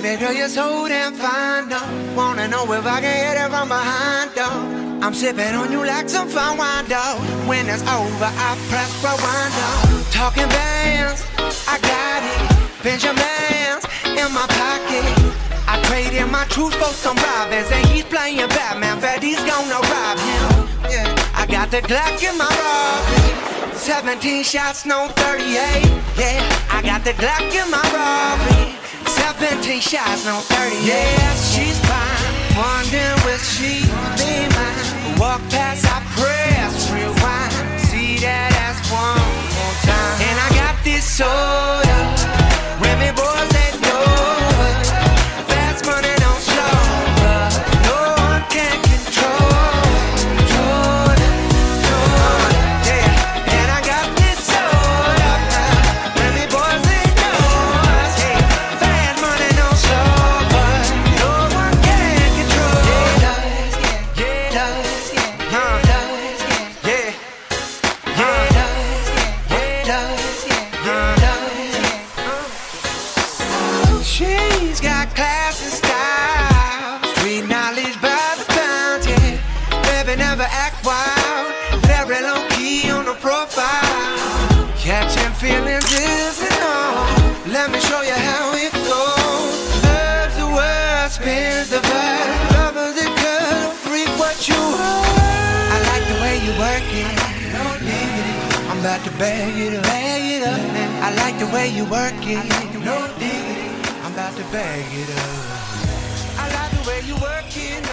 Baby girl, you're so damn fine, though. Wanna know if I can hit it from behind, though. I'm sipping on you like some fine wine, though. When it's over, I press rewind, though. Talking bands, I got it. Benjamins in my pocket. I traded my truth for some robins, and he's playing Batman, bet he's gonna rob him. Yeah, I got the Glock in my robbery. 17 shots, no 38. Yeah, I got the Glock in my robbery. 17 shots, no 38. Yeah, she's fine. Wondering will she be mine? Walk past, I press rewind. See that ass one more time. And I got this soda. Women, boys, they know it. Fast money don't slow up. No one can control it. Yeah, and I got this soda. Women, boys, they know it. Fast money don't slow up. No one can control it. She's got class and style, street knowledge by the pound, yeah. Baby never act wild, very low key on the profile. Catching feelings isn't all. Let me show you how it goes. Loves the word, spins the verb. Lovers it good, freak what you are. I like the way you work it. No diggity. I'm about to bag it up. I like the way you work it. No diggity. I'm about to bag it up. I like the way you work it.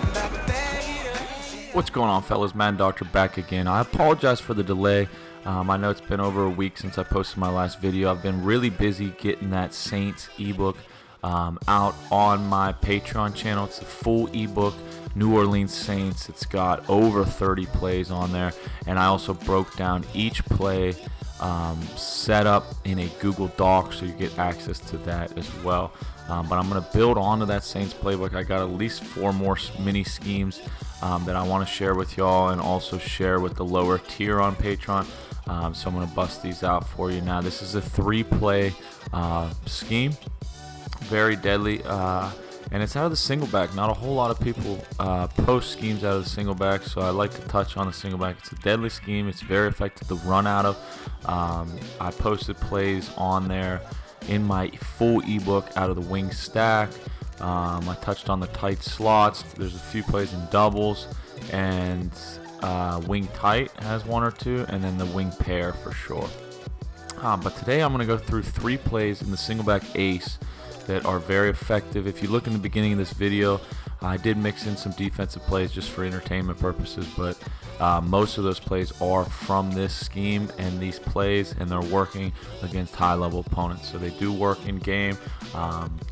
I'm about to bag it up. What's going on, fellas? Madden Doctor back again. I apologize for the delay. I know it's been over a week since I posted my last video. I've been really busy getting that Saints ebook out on my Patreon channel. It's a full ebook, New Orleans Saints. It's got over 30 plays on there, and I also broke down each play set up in a Google Doc, so you get access to that as well. But I'm going to build onto that Saints playbook. I got at least 4 more mini schemes that I want to share with y'all, and also share with the lower tier on Patreon. So I'm going to bust these out for you now. This is a 3-play scheme, very deadly, and it's out of the single back. Not a whole lot of people post schemes out of the single back, so I like to touch on the single back. It's a deadly scheme. It's very effective to run out of. I posted plays on there in my full ebook out of the wing stack. I touched on the tight slots. There's a few plays in doubles, and wing tight has 1 or 2, and then the wing pair for sure. But today I'm going to go through 3 plays in the single back ace that are very effective. If you look in the beginning of this video, I did mix in some defensive plays just for entertainment purposes, but most of those plays are from this scheme and these plays, and they're working against high-level opponents. So they do work in game.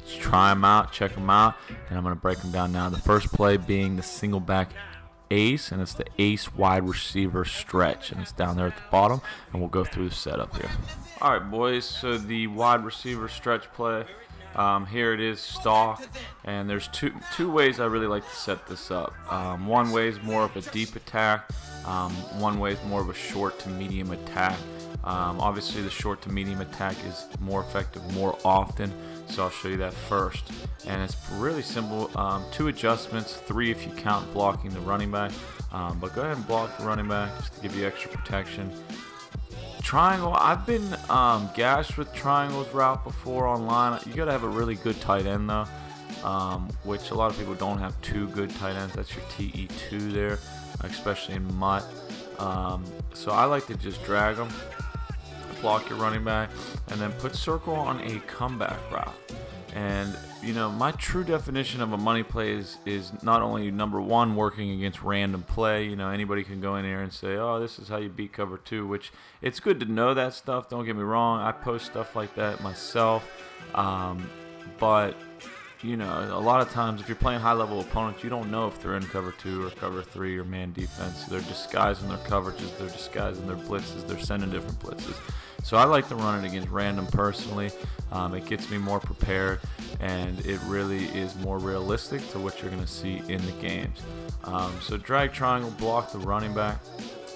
Just try them out, check them out, and I'm going to break them down now. The first play being the single back ace, and it's the ace wide receiver stretch, and it's down there at the bottom, and we'll go through the setup here. Alright boys, so the wide receiver stretch play, here it is stock, and there's two ways I really like to set this up. One way is more of a deep attack, one way is more of a short to medium attack. Obviously the short to medium attack is more effective more often, so I'll show you that first. And it's really simple, 2 adjustments, 3 if you count blocking the running back, but go ahead and block the running back just to give you extra protection. Triangle, I've been gashed with triangles route before online. You gotta have a really good tight end though, which a lot of people don't have 2 good tight ends. That's your TE2 there, especially in MUT. So I like to just drag them, block your running back, and then put circle on a comeback route. And you know, my true definition of a money play is not only number 1 working against random play. You know, anybody can go in here and say, oh, this is how you beat cover 2, which it's good to know that stuff, don't get me wrong. I post stuff like that myself, but you know, a lot of times if you're playing high level opponents, you don't know if they're in cover 2 or cover 3 or man defense. They're disguising their coverages, they're disguising their blitzes, they're sending different blitzes. So I like to run it against random personally. It gets me more prepared, and it really is more realistic to what you're going to see in the games. So drag triangle, block the running back,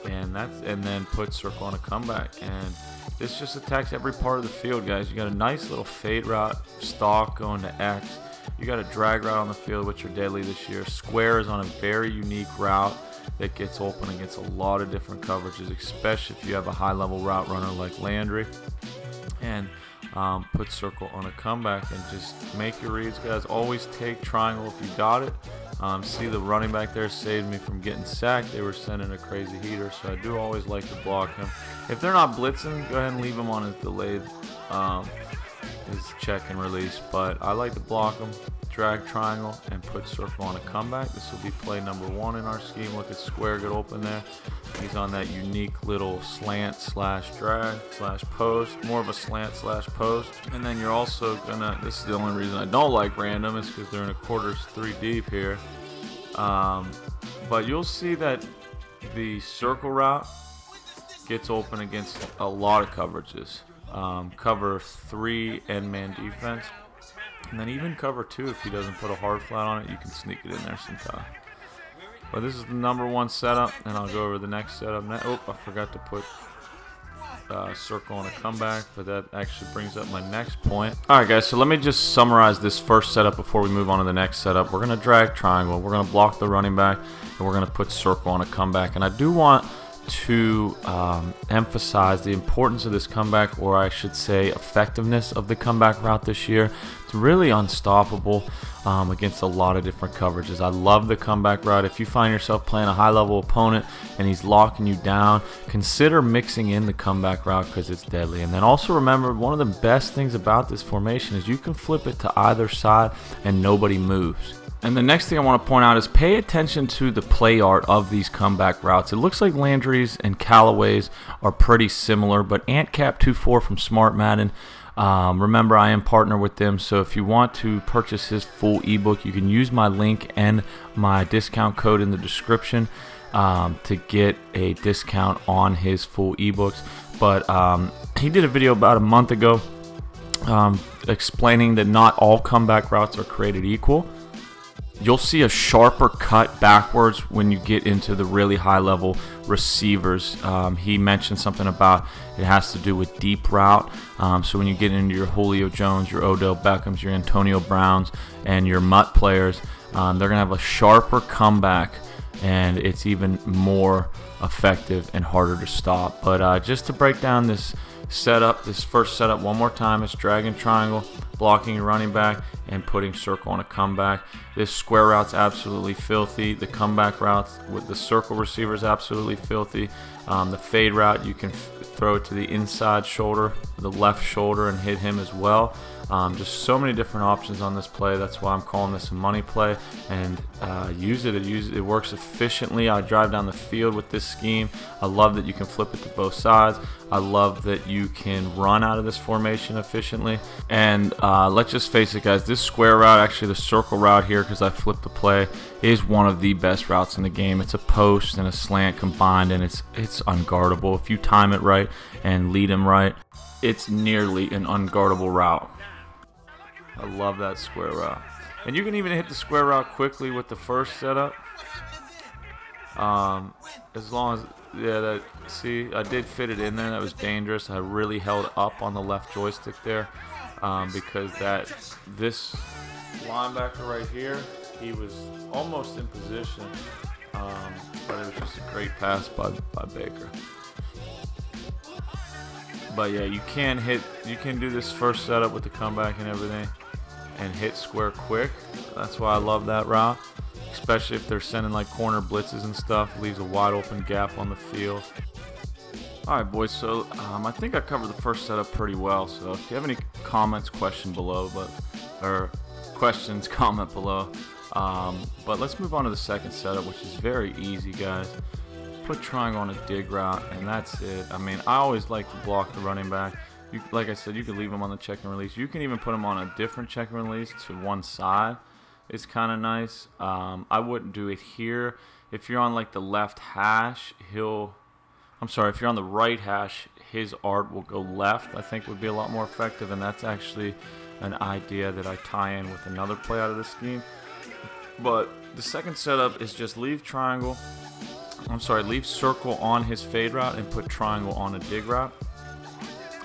and then put circle on a comeback. And this just attacks every part of the field, guys. You got a nice little fade route, stalk going to X. You got a drag route on the field, which are deadly this year. Square is on a very unique route that gets open against a lot of different coverages, especially if you have a high-level route runner like Landry. And put circle on a comeback and just make your reads, guys. Always take triangle if you got it. See, the running back there saved me from getting sacked. They were sending a crazy heater, so I do always like to block him. If they're not blitzing, go ahead and leave him on his delayed his check and release, but I like to block him, drag triangle, and put circle on a comeback. This will be play number 1 in our scheme. Look at square get open there. He's on that unique little slant slash drag slash post, more of a slant slash post. And then you're also gonna, this is the only reason I don't like random, is because they're in a quarters 3 deep here. But you'll see that the circle route gets open against a lot of coverages. Cover 3 and man defense, and then even cover 2 if he doesn't put a hard flat on it, you can sneak it in there sometime. But this is the number 1 setup, and I'll go over the next setup. Oh, I forgot to put circle on a comeback, but that actually brings up my next point. Alright guys, so let me just summarize this first setup before we move on to the next setup. We're going to drag triangle, we're going to block the running back, and we're going to put circle on a comeback. And I do want to emphasize the importance of this comeback, or I should say effectiveness of the comeback route this year. It's really unstoppable against a lot of different coverages. I love the comeback route. If you find yourself playing a high level opponent and he's locking you down, consider mixing in the comeback route because it's deadly. And then also remember, one of the best things about this formation is you can flip it to either side and nobody moves. And the next thing I want to point out is pay attention to the play art of these comeback routes. It looks like Landry's and Callaway's are pretty similar, but AntCap24 from Smart Madden, remember I am partner with them, so if you want to purchase his full ebook, you can use my link and my discount code in the description to get a discount on his full ebooks. But he did a video about a month ago explaining that not all comeback routes are created equal. You'll see a sharper cut backwards when you get into the really high level receivers. He mentioned something about it has to do with deep route. So when you get into your Julio Jones, your Odell Beckhams, your Antonio Browns, and your Mutt players, they're going to have a sharper comeback, and it's even more effective and harder to stop. But just to break down this setup, this first setup one more time, it's dragging triangle, blocking your running back, and putting circle on a comeback. This square route's absolutely filthy. The comeback routes with the circle receiver is absolutely filthy. The fade route, you can throw it to the inside shoulder, the left shoulder, and hit him as well. Just so many different options on this play. That's why I'm calling this a money play. And use it. It works efficiently. I drive down the field with this scheme. I love that you can flip it to both sides. I love that you can run out of this formation efficiently. And let's just face it, guys, this square route, actually the circle route here, because I flipped the play, is one of the best routes in the game. It's a post and a slant combined, and it's unguardable. If you time it right and lead him right, it's nearly an unguardable route. I love that square route. And you can even hit the square route quickly with the first setup. As long as, yeah, see, I did fit it in there. That was dangerous. I really held up on the left joystick there because this linebacker right here, he was almost in position, but it was just a great pass by Baker. But yeah, you can do this first setup with the comeback and everything and hit square quick. That's why I love that route, especially if they're sending like corner blitzes and stuff. Leaves a wide open gap on the field. Alright boys, so I think I covered the first setup pretty well. So if you have any comments, comment below. But let's move on to the second setup, which is very easy, guys. Put triangle on a dig route, and that's it. I mean, I always like to block the running back. Like I said, you can leave him on the check and release. You can even put him on a different check and release to one side. It's kind of nice. I wouldn't do it here. If you're on like the left hash, if you're on the right hash, his art will go left. I think would be a lot more effective, and that's actually an idea that I tie in with another play out of the scheme. But the second setup is just leave triangle, leave circle on his fade route and put triangle on a dig route,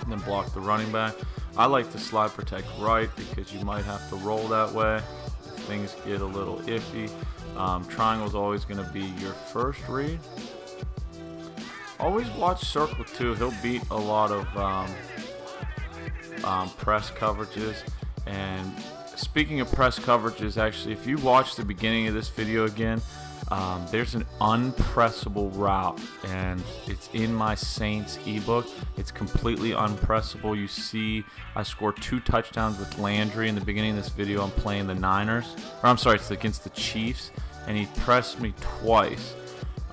and then block the running back. I like to slide protect right because you might have to roll that way if things get a little iffy. Triangle is always going to be your first read. Always watch circle too. He'll beat a lot of press coverages. And speaking of press coverages, actually, if you watch the beginning of this video again, there's an unpressable route, and it's in my Saints ebook. It's completely unpressable. You see I scored 2 touchdowns with Landry in the beginning of this video. I'm playing the Niners, or I'm sorry, it's against the Chiefs, and he pressed me twice.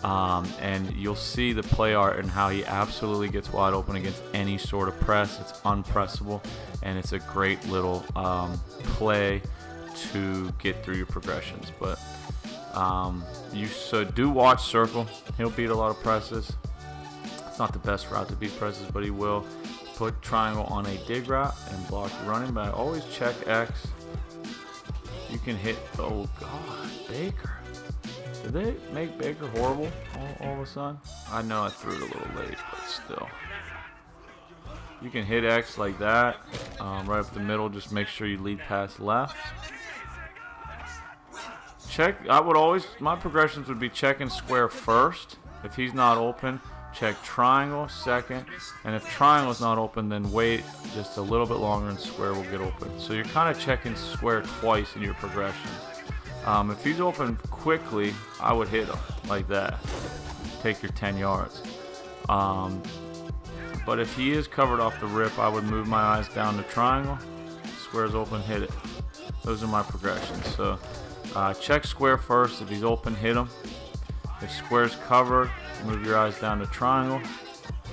And you'll see the play art and how he absolutely gets wide open against any sort of press. It's unpressable, and it's a great little play to get through your progressions. But so do watch circle. He'll beat a lot of presses. It's not the best route to beat presses, but he will. Put triangle on a dig route and block the running back. Always check X. You can hit. Oh God, Baker. Did they make Baker horrible all of a sudden? I know I threw it a little late, but still. You can hit X like that, right up the middle. Just make sure you lead pass left. Check. My progressions would be checking square first. If he's not open, check triangle second. And if triangle's not open, then wait just a little bit longer and square will get open. So you're kind of checking square twice in your progression. If he's open quickly, I would hit him like that. Take your 10 yards. But if he is covered off the rip, I would move my eyes down to triangle. Square's open, hit it. Those are my progressions. So check square first. If he's open, hit him. If square's covered, move your eyes down to triangle.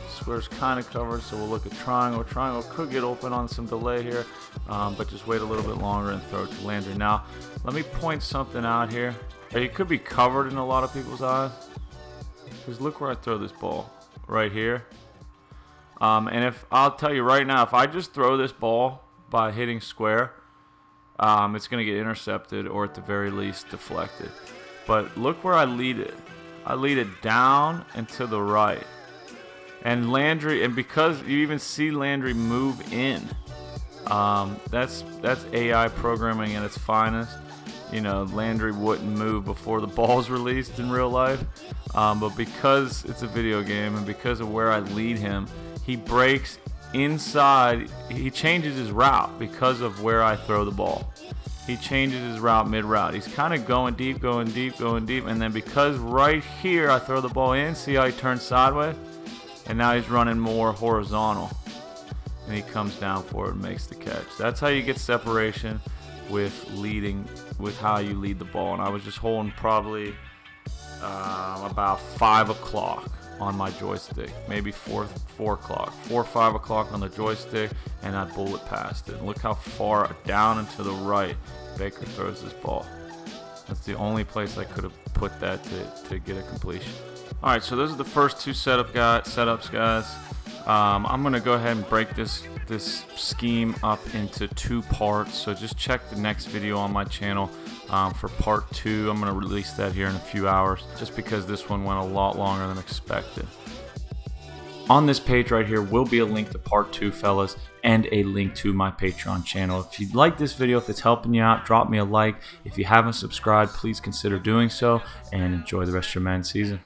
Square's kind of covered, so we'll look at triangle. Triangle could get open on some delay here, but just wait a little bit longer and throw it to Landry. Now, let me point something out here. It could be covered in a lot of people's eyes, because look where I throw this ball, right here. And if I'll tell you right now, if I just throw this ball by hitting square, it's going to get intercepted or at the very least deflected. But look where I lead it. I lead it down and to the right. And Landry, and because you even see Landry move in, that's AI programming at its finest. You know, Landry wouldn't move before the ball's released in real life, but because it's a video game and because of where I lead him, he breaks inside. He changes his route because of where I throw the ball. He changes his route mid-route. He's kind of going deep, and then because right here I throw the ball in, see how he turns sideways? And now he's running more horizontal, and he comes down for it and makes the catch. That's how you get separation with leading, with how you lead the ball. And I was just holding probably about 5 o'clock on my joystick, maybe 4 o'clock, 4 or 5 o'clock on the joystick, and I bullet past it. And look how far down and to the right Baker throws this ball. That's the only place I could have put that to get a completion. Alright, so those are the first 2 setups, guys. I'm going to go ahead and break this scheme up into 2 parts. So just check the next video on my channel for part 2. I'm going to release that here in a few hours, just because this one went a lot longer than expected. On this page right here will be a link to part 2, fellas, and a link to my Patreon channel. If you like this video, if it's helping you out, drop me a like. If you haven't subscribed, please consider doing so, and enjoy the rest of your Madden season.